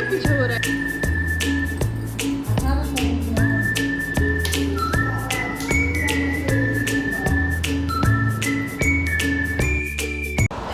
पीछे हो रहा है।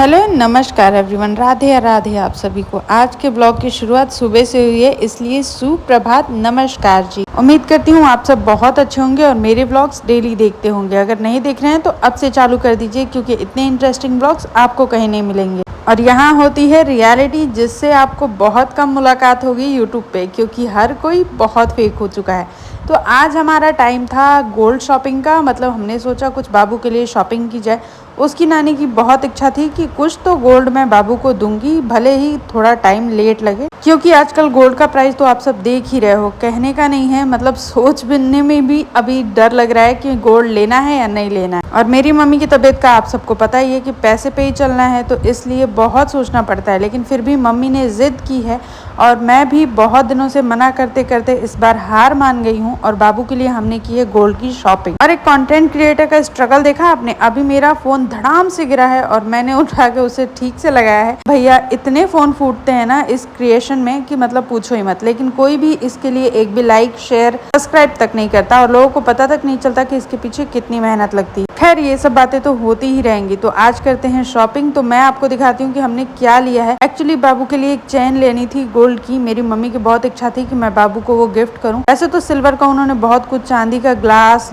हेलो नमस्कार एवरीवन, राधे राधे आप सभी को। आज के ब्लॉग की शुरुआत सुबह से हुई है, इसलिए सुप्रभात नमस्कार जी। उम्मीद करती हूँ आप सब बहुत अच्छे होंगे और मेरे ब्लॉग्स डेली देखते होंगे। अगर नहीं देख रहे हैं तो अब से चालू कर दीजिए, क्योंकि इतने इंटरेस्टिंग ब्लॉग्स आपको कहीं नहीं मिलेंगे। और यहाँ होती है रियलिटी, जिससे आपको बहुत कम मुलाकात होगी यूट्यूब पे, क्योंकि हर कोई बहुत फेक हो चुका है। तो आज हमारा टाइम था गोल्ड शॉपिंग का, मतलब हमने सोचा कुछ बाबू के लिए शॉपिंग की जाए। उसकी नानी की बहुत इच्छा थी कि कुछ तो गोल्ड मैं बाबू को दूंगी, भले ही थोड़ा टाइम लेट लगे, क्योंकि आजकल गोल्ड का प्राइस तो आप सब देख ही रहे हो, कहने का नहीं है। मतलब सोच बनने में भी अभी डर लग रहा है कि गोल्ड लेना है या नहीं लेना है। और मेरी मम्मी की तबीयत का आप सबको पता ही है कि पैसे पे ही चलना है, तो इसलिए बहुत सोचना पड़ता है। लेकिन फिर भी मम्मी ने जिद की है और मैं भी बहुत दिनों से मना करते करते इस बार हार मान गई हूँ, और बाबू के लिए हमने की है गोल्ड की शॉपिंग। और एक कंटेंट क्रिएटर का स्ट्रगल देखा आपने? अभी मेरा फोन धड़ाम से गिरा है और मैंने उठा के उसे ठीक से लगाया है। भैया इतने फोन फूटते हैं ना इस क्रिएशन में कि मतलब पूछो ही मत। लेकिन कोई भी इसके लिए एक भी लाइक शेयर सब्सक्राइब तक नहीं करता, और लोगों को पता तक नहीं चलता कि इसके पीछे कितनी मेहनत लगती है। खैर ये सब बातें तो होती ही रहेंगी। तो आज करते हैं शॉपिंग। तो मैं आपको दिखाती हूँ कि हमने क्या लिया है। एक्चुअली बाबू के लिए एक चेन लेनी थी गोल्ड की। मेरी मम्मी की बहुत इच्छा थी कि मैं बाबू को वो गिफ्ट करूँ। वैसे तो सिल्वर का उन्होंने बहुत कुछ, चांदी का ग्लास,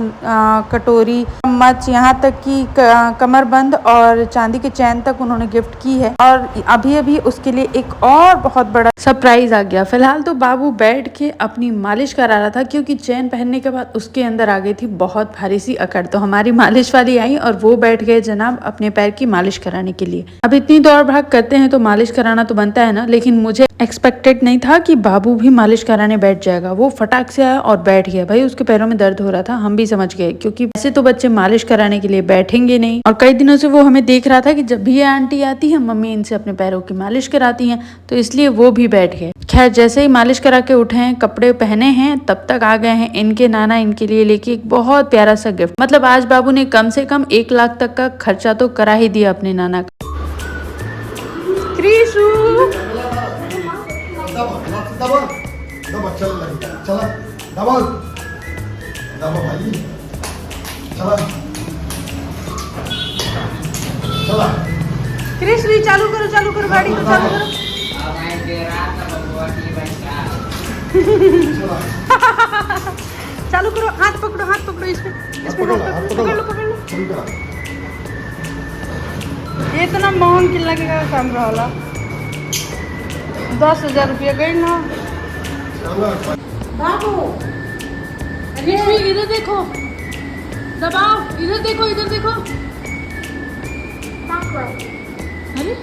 कटोरी, चम्मच, यहाँ तक की कमरबंद और चांदी के चैन तक उन्होंने गिफ्ट की है। और अभी अभी उसके लिए एक और बहुत बड़ा सरप्राइज आ गया। फिलहाल तो बाबू बैठ के अपनी मालिश करा रहा था, क्योंकि चैन पहनने के बाद उसके अंदर आ गई थी बहुत भारी सी अकड़। तो हमारी मालिश वाली आई और वो बैठ गए जनाब अपने पैर की मालिश कराने के लिए। अब इतनी दौड़ भाग करते हैं तो मालिश कराना तो बनता है ना। लेकिन मुझे एक्सपेक्टेड नहीं था कि बाबू भी मालिश कराने बैठ जाएगा। वो फटाक से आया और बैठ गया। भाई उसके पैरों में दर्द हो रहा था, हम भी समझ गए, क्योंकि वैसे तो बच्चे मालिश कराने के लिए बैठेंगे नहीं। और कई दिनों से वो हमें देख रहा था कि जब भी ये आंटी आती है मम्मी इनसे अपने पैरों की मालिश कराती हैं, तो इसलिए वो भी बैठ गए। खैर जैसे ही मालिश करा के उठे हैं, कपड़े पहने हैं, तब तक आ गए हैं इनके नाना इनके लिए लेके एक बहुत प्यारा सा गिफ्ट। मतलब आज बाबू ने कम से कम 1 लाख तक का खर्चा तो करा ही दिया अपने नाना का। क्रिशु क्रिशु चालू करो गाड़ी को चालू करो। चालू करो, हाथ पकड़ो इसमें पकड़ लो। ये इतना महंग किन लगेगा कैमरा वाला? 10,000 रुपया गई ना। बाबू इधर देखो, दबाओ, इधर देखो। अरे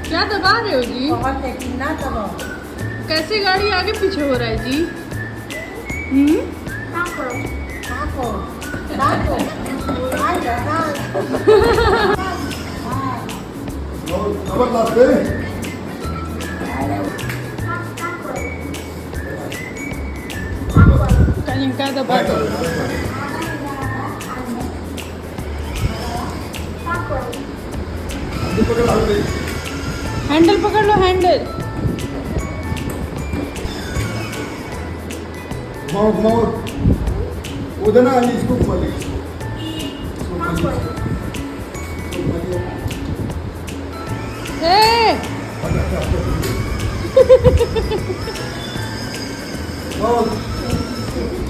क्या दबा रहे हो जी? बहुत ना दबाओ। कैसे गाड़ी आगे पीछे हो रहा है जी? क्या दबा हैंडल पकड़ लो, हैंडल। उधर ना इसको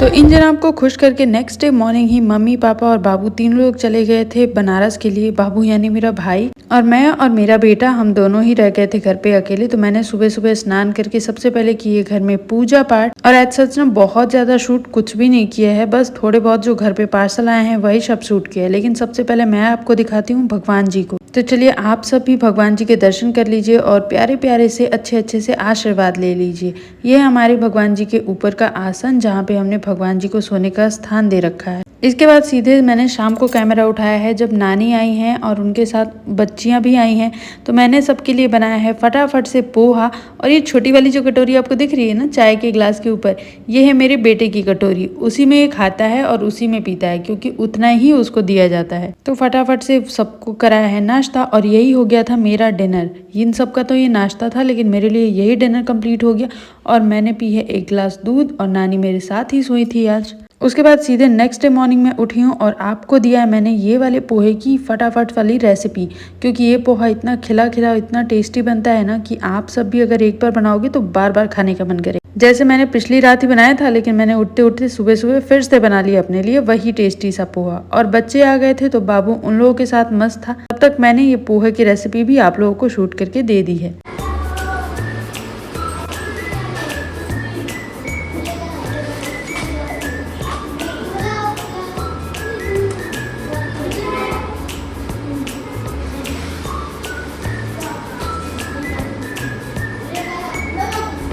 तो इन जनाब को खुश करके नेक्स्ट डे मॉर्निंग ही मम्मी पापा और बाबू तीनों लोग चले गए थे बनारस के लिए। बाबू यानी मेरा भाई और मैं और मेरा बेटा, हम दोनों ही रह गए थे घर पे अकेले। तो मैंने सुबह सुबह स्नान करके सबसे पहले किए घर में पूजा पाठ, और एज सच ना बहुत ज्यादा शूट कुछ भी नहीं किया है, बस थोड़े बहुत जो घर पे पार्सल आए हैं वही सब शूट किया है। लेकिन सबसे पहले मैं आपको दिखाती हूँ भगवान जी को। तो चलिए आप सब भी भगवान जी के दर्शन कर लीजिए और प्यारे प्यारे से अच्छे से आशीर्वाद ले लीजिए। ये हमारे भगवान जी के ऊपर का आसन, जहाँ पे हमने भगवान जी को सोने का स्थान दे रखा है। इसके बाद सीधे मैंने शाम को कैमरा उठाया है जब नानी आई हैं और उनके साथ बच्चियां भी आई हैं, तो मैंने सबके लिए बनाया है फटाफट से पोहा। और ये छोटी वाली जो कटोरी आपको दिख रही है ना चाय के गिलास के ऊपर, ये है मेरे बेटे की कटोरी। उसी में ये खाता है और उसी में पीता है क्योंकि उतना ही उसको दिया जाता है। तो फटाफट से सबको कराया है नाश्ता और यही हो गया था मेरा डिनर। इन सब का तो ये नाश्ता था लेकिन मेरे लिए यही डिनर कंप्लीट हो गया। और मैंने पी है 1 गिलास दूध और नानी मेरे साथ ही सोई थी आज। उसके बाद सीधे नेक्स्ट डे मॉर्निंग में उठी हूँ और आपको दिया है मैंने ये वाले पोहे की फटाफट वाली रेसिपी, क्योंकि ये पोहा इतना खिला खिला इतना टेस्टी बनता है ना कि आप सब भी अगर एक बार बनाओगे तो बार बार खाने का मन करे। जैसे मैंने पिछली रात ही बनाया था लेकिन मैंने उठते उठते सुबह सुबह फिर से बना लिया अपने लिए वही टेस्टी सा पोहा। और बच्चे आ गए थे तो बाबू उन लोगों के साथ मस्त था, तब तक मैंने ये पोहे की रेसिपी भी आप लोगों को शूट करके दे दी है।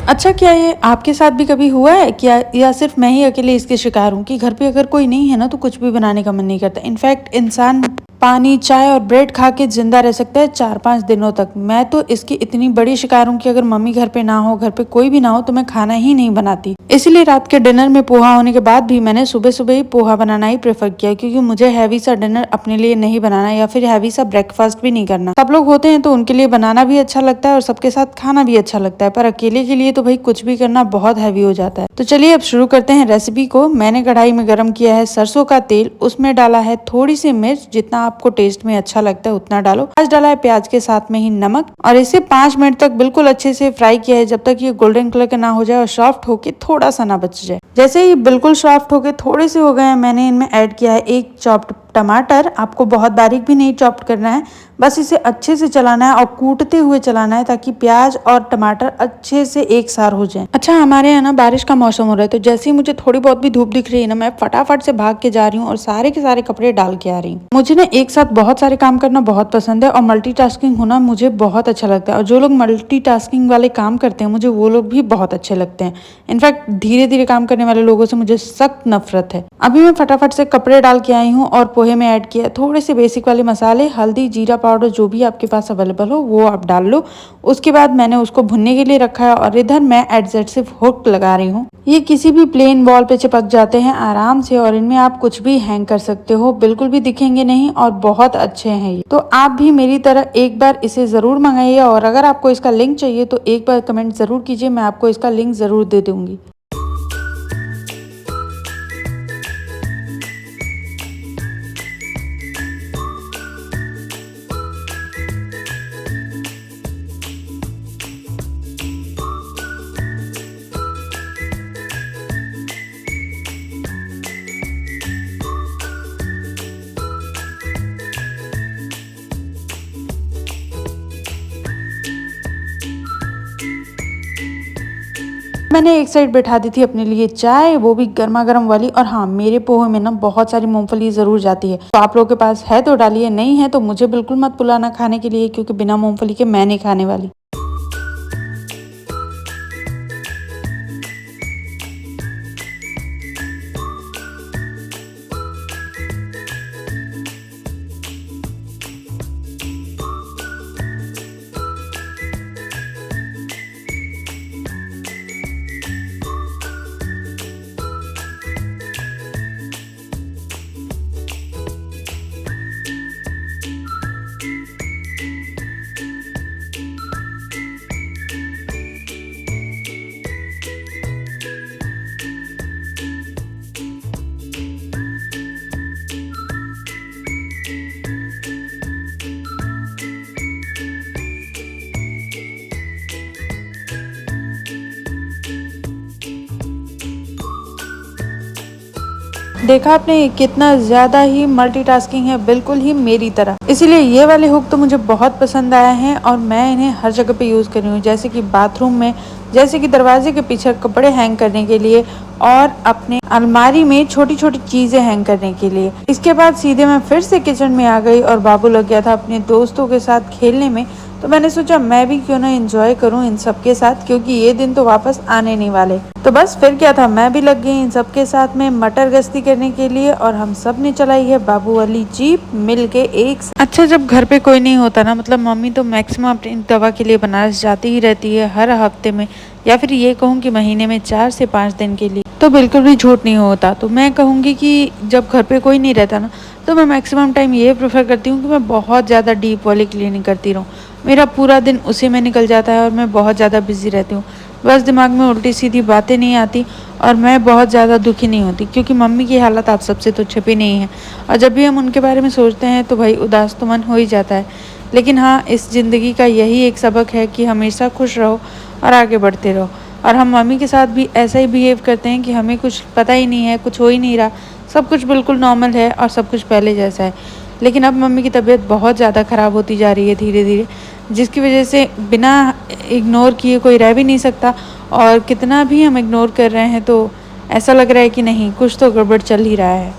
अच्छा, क्या ये आपके साथ भी कभी हुआ है क्या, या सिर्फ मैं ही अकेले इसके शिकार हूँ कि घर पे अगर कोई नहीं है ना तो कुछ भी बनाने का मन नहीं करता। इनफैक्ट इंसान पानी, चाय और ब्रेड खा के जिंदा रह सकता है 4-5 दिनों तक। मैं तो इसकी इतनी बड़ी शिकार हूँ कि अगर मम्मी घर पे ना हो, घर पे कोई भी ना हो, तो मैं खाना ही नहीं बनाती। इसीलिए रात के डिनर में पोहा होने के बाद भी मैंने सुबह सुबह ही पोहा बनाना ही प्रेफर किया, क्योंकि मुझे हैवी सा डिनर अपने लिए नहीं बनाना या फिर हैवी सा ब्रेकफास्ट भी नहीं करना। सब लोग होते हैं तो उनके लिए बनाना भी अच्छा लगता है और सबके साथ खाना भी अच्छा लगता है, पर अकेले के लिए तो भाई कुछ भी करना बहुत हैवी हो जाता है। तो चलिए अब शुरू करते हैं रेसिपी को। मैंने कढ़ाई में गर्म किया है सरसों का तेल, उसमें डाला है थोड़ी सी मिर्च, जितना आपको टेस्ट में अच्छा लगता है उतना डालो। आज डाला है प्याज के साथ में ही नमक और इसे 5 मिनट तक बिल्कुल अच्छे से फ्राई किया है, जब तक ये गोल्डन कलर का ना हो जाए और सॉफ्ट होके थोड़ा सा ना बच जाए। जैसे ही बिल्कुल सॉफ्ट होके थोड़े से हो गए हैं, मैंने इनमें ऐड किया है 1 चॉप्ड टमाटर। आपको बहुत बारीक भी नहीं चॉप्ड करना है, बस इसे अच्छे से चलाना है और कूटते हुए चलाना है ताकि प्याज और टमाटर अच्छे से एक सार हो जाए। अच्छा, हमारे यहाँ ना बारिश का मौसम हो रहा है, तो जैसे ही मुझे थोड़ी बहुत भी धूप दिख रही है ना, मैं फटाफट से भाग के जा रही हूँ और सारे के सारे कपड़े डाल के आ रही हूँ। मुझे ना एक साथ बहुत सारे काम करना बहुत पसंद है और मल्टीटास्किंग होना मुझे बहुत अच्छा लगता है। और जो लोग मल्टीटास्किंग वाले काम करते हैं मुझे वो लोग भी बहुत अच्छे लगते हैं। इनफैक्ट धीरे धीरे काम करने वाले लोगों से मुझे सख्त नफरत है। अभी मैं फटाफट से कपड़े डाल के आई हूँ और पोहे में ऐड किया थोड़े से बेसिक वाले मसाले, हल्दी, जीरा पाउडर, जो भी आपके पास अवेलेबल हो वो आप डाल लो। उसके बाद मैंने उसको भुनने के लिए रखा है और इधर मैं एडजेसिव हुक लगा रही हूँ। ये किसी भी प्लेन वॉल पे चिपक जाते हैं आराम से और इनमें आप कुछ भी हैंग कर सकते हो, बिल्कुल भी दिखेंगे नहीं और बहुत अच्छे हैं ये। तो आप भी मेरी तरह एक बार इसे जरूर मंगाइए और अगर आपको इसका लिंक चाहिए तो एक बार कमेंट जरूर कीजिए, मैं आपको इसका लिंक जरूर दे दूंगी। मैंने एक साइड बैठा दी थी अपने लिए चाय, वो भी गर्मा गर्म वाली। और हाँ, मेरे पोहे में ना बहुत सारी मूंगफली जरूर जाती है, तो आप लोगों के पास है तो डालिए, नहीं है तो मुझे बिल्कुल मत बुलाना खाने के लिए, क्योंकि बिना मूंगफली के मैं नहीं खाने वाली। देखा आपने कितना ज्यादा ही मल्टीटास्किंग है, बिल्कुल ही मेरी तरह। इसीलिए ये वाले हुक तो मुझे बहुत पसंद आया है और मैं इन्हें हर जगह पे यूज कर रही हूँ, जैसे कि बाथरूम में, जैसे कि दरवाजे के पीछे कपड़े हैंग करने के लिए और अपने अलमारी में छोटी छोटी चीजें हैंग करने के लिए। इसके बाद सीधे मैं फिर से किचन में आ गई और बाबू लग गया था अपने दोस्तों के साथ खेलने में। तो मैंने सोचा मैं भी क्यों ना एंजॉय करूं इन सबके साथ, क्योंकि ये दिन तो वापस आने नहीं वाले। तो बस फिर क्या था, मैं भी लग गई इन सबके साथ में मटर गश्ती करने के लिए और हम सब ने चलाई है बाबू वाली जीप मिलके एक साथ। अच्छा, जब घर पे कोई नहीं होता ना, मतलब मम्मी तो मैक्सिमम अपनी दवा के लिए बनारस जाती ही रहती है हर हफ्ते में, या फिर ये कहूँ कि महीने में 4 से 5 दिन के लिए, तो बिल्कुल भी झूठ नहीं होता। तो मैं कहूँगी कि जब घर पे कोई नहीं रहता ना, तो मैं मैक्सिमम टाइम ये प्रेफर करती हूँ कि मैं बहुत ज़्यादा डीप वाली क्लीनिंग करती रहूँ। मेरा पूरा दिन उसी में निकल जाता है और मैं बहुत ज़्यादा बिजी रहती हूँ। बस दिमाग में उल्टी सीधी बातें नहीं आती और मैं बहुत ज़्यादा दुखी नहीं होती, क्योंकि मम्मी की हालत आप सबसे तो छिपी नहीं है। और जब भी हम उनके बारे में सोचते हैं तो भाई उदास तो मन हो ही जाता है। लेकिन हाँ, इस ज़िंदगी का यही एक सबक है कि हमेशा खुश रहो और आगे बढ़ते रहो। और हम मम्मी के साथ भी ऐसा ही बिहेव करते हैं कि हमें कुछ पता ही नहीं है, कुछ हो ही नहीं रहा, सब कुछ बिल्कुल नॉर्मल है और सब कुछ पहले जैसा है। लेकिन अब मम्मी की तबीयत बहुत ज़्यादा ख़राब होती जा रही है धीरे धीरे, जिसकी वजह से बिना इग्नोर किए कोई रह भी नहीं सकता। और कितना भी हम इग्नोर कर रहे हैं तो ऐसा लग रहा है कि नहीं, कुछ तो गड़बड़ चल ही रहा है।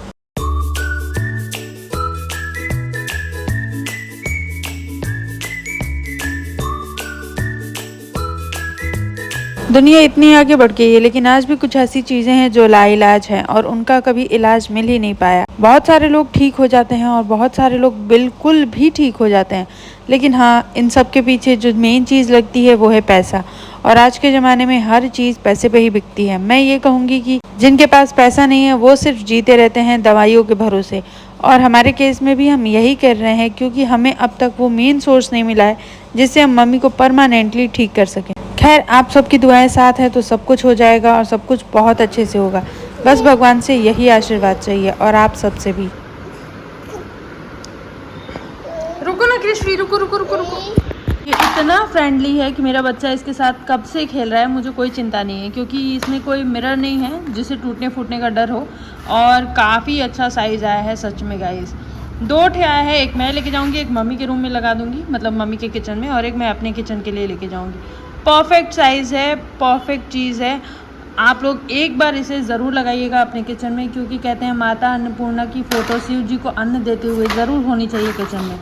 दुनिया इतनी आगे बढ़ गई है, लेकिन आज भी कुछ ऐसी चीज़ें हैं जो लाइलाज हैं और उनका कभी इलाज मिल ही नहीं पाया। बहुत सारे लोग ठीक हो जाते हैं और बहुत सारे लोग बिल्कुल भी ठीक हो जाते हैं। लेकिन हाँ, इन सब के पीछे जो मेन चीज़ लगती है वो है पैसा। और आज के ज़माने में हर चीज़ पैसे पे ही बिकती है। मैं ये कहूँगी कि जिनके पास पैसा नहीं है वो सिर्फ जीते रहते हैं दवाइयों के भरोसे। और हमारे केस में भी हम यही कर रहे हैं, क्योंकि हमें अब तक वो मेन सोर्स नहीं मिला है जिससे हम मम्मी को परमानेंटली ठीक कर सकें। खैर, आप सबकी दुआएं साथ हैं तो सब कुछ हो जाएगा और सब कुछ बहुत अच्छे से होगा। बस भगवान से यही आशीर्वाद चाहिए और आप सबसे भी। रुको ना कृष्णा, रुको रुको रुको रुको। ये इतना फ्रेंडली है कि मेरा बच्चा इसके साथ कब से खेल रहा है, मुझे कोई चिंता नहीं है, क्योंकि इसमें कोई मिरर नहीं है जिसे टूटने फूटने का डर हो। और काफ़ी अच्छा साइज़ आया है सच में गाइस। 2 ठे आया है, एक मैं लेके जाऊंगी, एक मम्मी के रूम में लगा दूंगी, मतलब मम्मी के किचन में, और एक मैं अपने किचन के लिए लेके जाऊंगी। परफेक्ट साइज़ है, परफेक्ट चीज़ है। आप लोग एक बार इसे ज़रूर लगाइएगा अपने किचन में, क्योंकि कहते हैं माता अन्नपूर्णा की फ़ोटो शिव जी को अन्न देते हुए ज़रूर होनी चाहिए किचन में।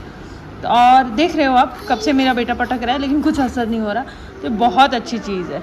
तो और देख रहे हो आप, कब से मेरा बेटा पटक रहा है लेकिन कुछ असर नहीं हो रहा। तो बहुत अच्छी चीज़ है।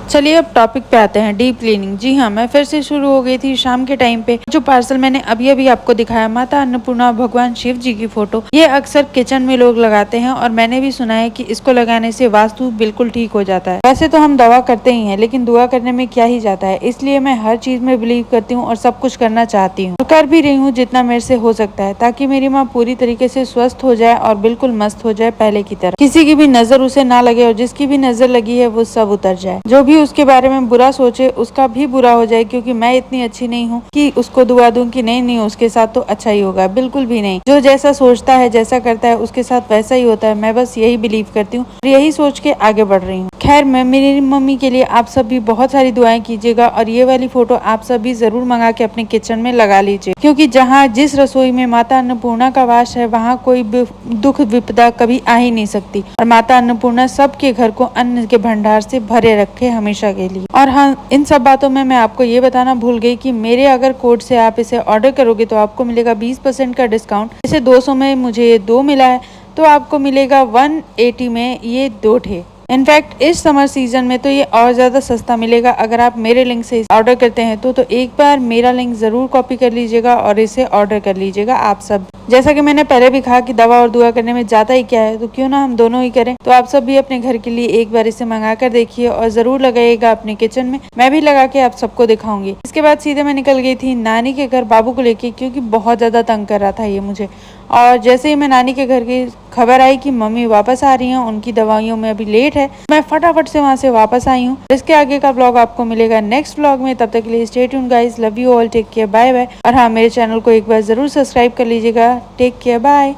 चलिए अब टॉपिक पे आते हैं, डीप क्लीनिंग। जी हाँ, मैं फिर से शुरू हो गई थी शाम के टाइम पे। जो पार्सल मैंने अभी अभी आपको दिखाया, माता अन्नपूर्णा भगवान शिव जी की फोटो, ये अक्सर किचन में लोग लगाते हैं और मैंने भी सुना है कि इसको लगाने से वास्तु बिल्कुल ठीक हो जाता है। वैसे तो हम दवा करते ही हैं, लेकिन दुआ करने में क्या ही जाता है, इसलिए मैं हर चीज में बिलीव करती हूँ और सब कुछ करना चाहती हूँ, कर भी रही हूँ जितना मेरे से हो सकता है, ताकि मेरी माँ पूरी तरीके से स्वस्थ हो जाए और बिल्कुल मस्त हो जाए पहले की तरह। किसी की भी नजर उसे ना लगे और जिसकी भी नजर लगी है वो सब उतर जाए। जो भी उसके बारे में बुरा सोचे उसका भी बुरा हो जाए, क्योंकि मैं इतनी अच्छी नहीं हूँ कि उसको दुआ दूं कि नहीं नहीं उसके साथ तो अच्छा ही होगा। बिल्कुल भी नहीं। जो जैसा सोचता है, जैसा करता है, उसके साथ वैसा ही होता है। मैं बस यही बिलीव करती हूँ, यही सोच के आगे बढ़ रही हूँ। खैर, मैं मेरी मम्मी के लिए आप सब भी बहुत सारी दुआएं कीजिएगा और ये वाली फोटो आप सब भी जरूर मंगा के अपने किचन में लगा लीजिए, क्योंकि जहाँ जिस रसोई में माता अन्नपूर्णा का वास है वहाँ कोई दुख विपदा कभी आ ही नहीं सकती। और माता अन्नपूर्णा सबके घर को अन्न के भंडार से भरे रखे हमेशा के लिए। और हाँ, इन सब बातों में मैं आपको ये बताना भूल गई कि मेरे अगर कोड से आप इसे ऑर्डर करोगे तो आपको मिलेगा 20% का डिस्काउंट। जैसे 200 में मुझे ये 2 मिला है, तो आपको मिलेगा 180 में ये 2 ठे। इनफैक्ट इस समर सीजन में तो ये और ज्यादा सस्ता मिलेगा अगर आप मेरे लिंक से ऑर्डर करते हैं तो एक बार मेरा लिंक जरूर कॉपी कर लीजिएगा और इसे ऑर्डर कर लीजिएगा आप सब। जैसा कि मैंने पहले भी कहा कि दवा और दुआ करने में जाता ही क्या है, तो क्यों ना हम दोनों ही करें। तो आप सब भी अपने घर के लिए एक बार इसे मंगा कर देखिए और जरूर लगाइएगा अपने किचन में। मैं भी लगा के आप सबको दिखाऊंगी। इसके बाद सीधे मैं निकल गई थी नानी के घर बाबू को लेके, क्योंकि बहुत ज्यादा तंग कर रहा था ये मुझे। और जैसे ही मैं नानी के घर की खबर आई कि मम्मी वापस आ रही हैं, उनकी दवाइयों में अभी लेट है, मैं फटाफट से वहां से वापस आई हूँ। इसके आगे का ब्लॉग आपको मिलेगा नेक्स्ट ब्लॉग में। तब तक के लिए stay tuned guys, love you all, take care, bye bye. और हाँ, मेरे चैनल को एक बार जरूर सब्सक्राइब कर लीजिएगा। Take care, bye.